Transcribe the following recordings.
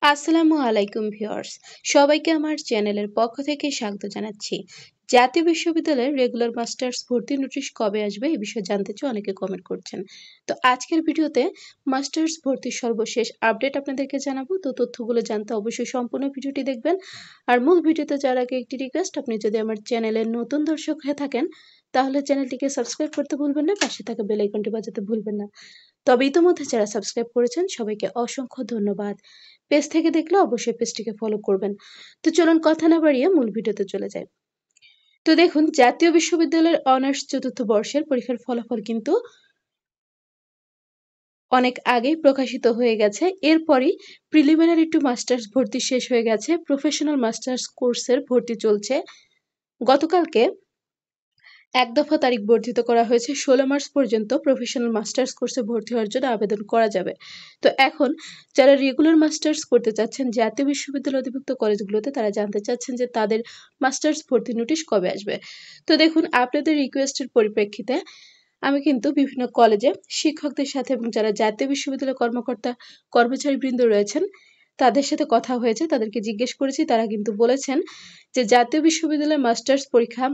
আসসালামু আলাইকুম ভিউয়ার্স, সবাইকে আমার চ্যানেলের পক্ষ থেকে স্বাগত জানাচ্ছি। জাতীয় বিশ্ববিদ্যালয়ের রেগুলার মাস্টার্স ভর্তি নোটিশ কবে আসবে এই বিষয়ে জানতে চেয়ে অনেকে কমেন্ট করছেন। তো আজকের ভিডিওতে মাস্টার্স ভর্তির সর্বশেষ আপডেট আপনাদেরকে জানাবো। তো তথ্যগুলো জানতে অবশ্যই সম্পূর্ণ ভিডিওটি দেখবেন। আর মূল ভিডিওতে যাওয়ার আগে একটি রিকোয়েস্ট, আপনি যদি আমার চ্যানেলের নতুন দর্শক হয়ে থাকেন তাহলে চ্যানেলটিকে সাবস্ক্রাইব করতে ভুলবেন না, পাশে থাকা বেল আইকনটি বাজাতে ভুলবেন না। তবে ইতোমধ্যে যারা সাবস্ক্রাইব করেছেন সবাইকে অসংখ্য ধন্যবাদ। পেজ থেকে দেখলে অবশ্যই পেজটিকে ফলো করবেন। তো চলুন কথা না বাড়িয়ে মূল ভিডিওতে চলে যাই। তো দেখুন, জাতীয় বিশ্ববিদ্যালয়ের অনার্স চতুর্থ বর্ষের পরীক্ষার ফলাফল কিন্তু অনেক আগেই প্রকাশিত হয়ে গেছে। এরপরই প্রিলিমিনারি টু মাস্টার্স ভর্তি শেষ হয়ে গেছে। প্রফেশনাল মাস্টার্স কোর্সের ভর্তি চলছে। গতকালকে এক দফা তারিখ বর্ধিত করা হয়েছে। 16 মার্চ পর্যন্ত প্রফেশনাল মাস্টার্স কোর্সে ভর্তি হওয়ার জন্য আবেদন করা যাবে। তো এখন যারা রেগুলার মাস্টার্স করতে চাচ্ছেন জাতীয় বিশ্ববিদ্যালয় অধিভুক্ত কলেজগুলোতে, তারা জানতে চাচ্ছেন যে তাদের মাস্টার্স ভর্তি নোটিশ কবে আসবে। তো দেখুন, আপনাদের রিকোয়েস্টের পরিপ্রেক্ষিতে আমি কিন্তু বিভিন্ন কলেজে শিক্ষকদের সাথে এবং যারা জাতীয় বিশ্ববিদ্যালয়ের কর্মকর্তা কর্মচারীবৃন্দ রয়েছেন তাদের সাথে কথা হয়েছে, তাদেরকে জিজ্ঞেস করেছি। তারা কিন্তু বলেছেন যে জাতীয় বিশ্ববিদ্যালয়ের মাস্টার্স পরীক্ষা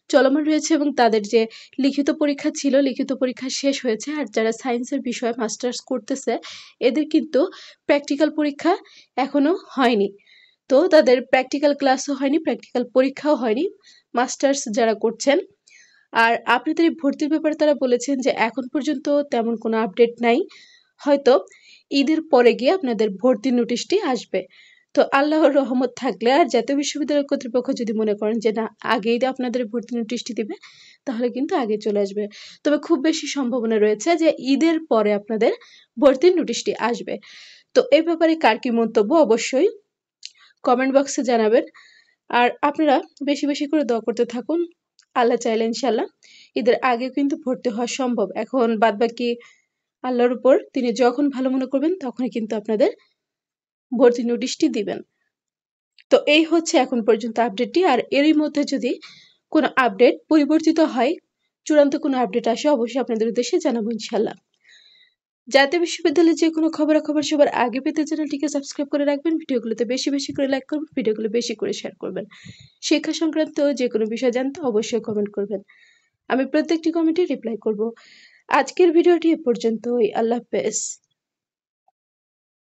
চলমান রয়েছে এবং তাদের যে লিখিত পরীক্ষা ছিল, লিখিত পরীক্ষা শেষ হয়েছে। আর যারা সায়েন্সের বিষয়ে মাস্টার্স করতেছে এদের কিন্তু প্র্যাকটিক্যাল পরীক্ষা এখনো হয়নি। তো তাদের প্র্যাকটিক্যাল ক্লাসও হয়নি, প্র্যাকটিক্যাল পরীক্ষাও হয়নি মাস্টার্স যারা করছেন। আর আপনাদের এই ভর্তির ব্যাপারে তারা বলেছেন যে এখন পর্যন্ত তেমন কোনো আপডেট নাই। হয়তো ঈদের পরে গিয়ে আপনাদের ভর্তির নোটিশটি আসবে। তো আল্লাহর রহমত থাকলে আর জাতীয় বিশ্ববিদ্যালয় কর্তৃপক্ষ যদি মনে করেন যে না, আগেই আপনাদের ভর্তি নোটিশটি দিবে, তাহলে কিন্তু আগে চলে আসবে। তবে খুব বেশি সম্ভাবনা রয়েছে যে ঈদের পরে আপনাদের ভর্তির নোটিশটি আসবে। তো এই ব্যাপারে কার কি মন্তব্য অবশ্যই কমেন্ট বক্সে জানাবেন। আর আপনারা বেশি বেশি করে দোয়া করতে থাকুন। আল্লাহ চাইলে ইনশাল্লাহ ঈদের আগেও কিন্তু ভর্তি হওয়া সম্ভব। এখন বাদবাকি আল্লাহর উপর, তিনি যখন ভালো মনে করবেন তখনই কিন্তু আপনাদের ভর্তি নোটিশটি দিবেন। তো এই হচ্ছে এখন পর্যন্ত আপডেটটি। আর এরই মধ্যে যদি কোনো আপডেট পরিবর্তিত হয়, চূড়ান্ত কোনো আপডেট আসে, অবশ্যই আপনাদের উদ্দেশ্যে জানাবো ইনশাল্লাহ। জাতীয় বিশ্ববিদ্যালয়ের যে কোনো খবরাখবর সবার আগে পেতে চ্যানেলটিকে সাবস্ক্রাইব করে রাখবেন। ভিডিওগুলোতে বেশি বেশি করে লাইক করবেন, ভিডিওগুলো বেশি করে শেয়ার করবেন। শিক্ষা সংক্রান্ত যে কোনো বিষয় জানতে অবশ্যই কমেন্ট করবেন। আমি প্রত্যেকটি কমেন্টে রিপ্লাই করব। আজকের ভিডিওটি এ পর্যন্তই। আল্লাহ হাফেজ।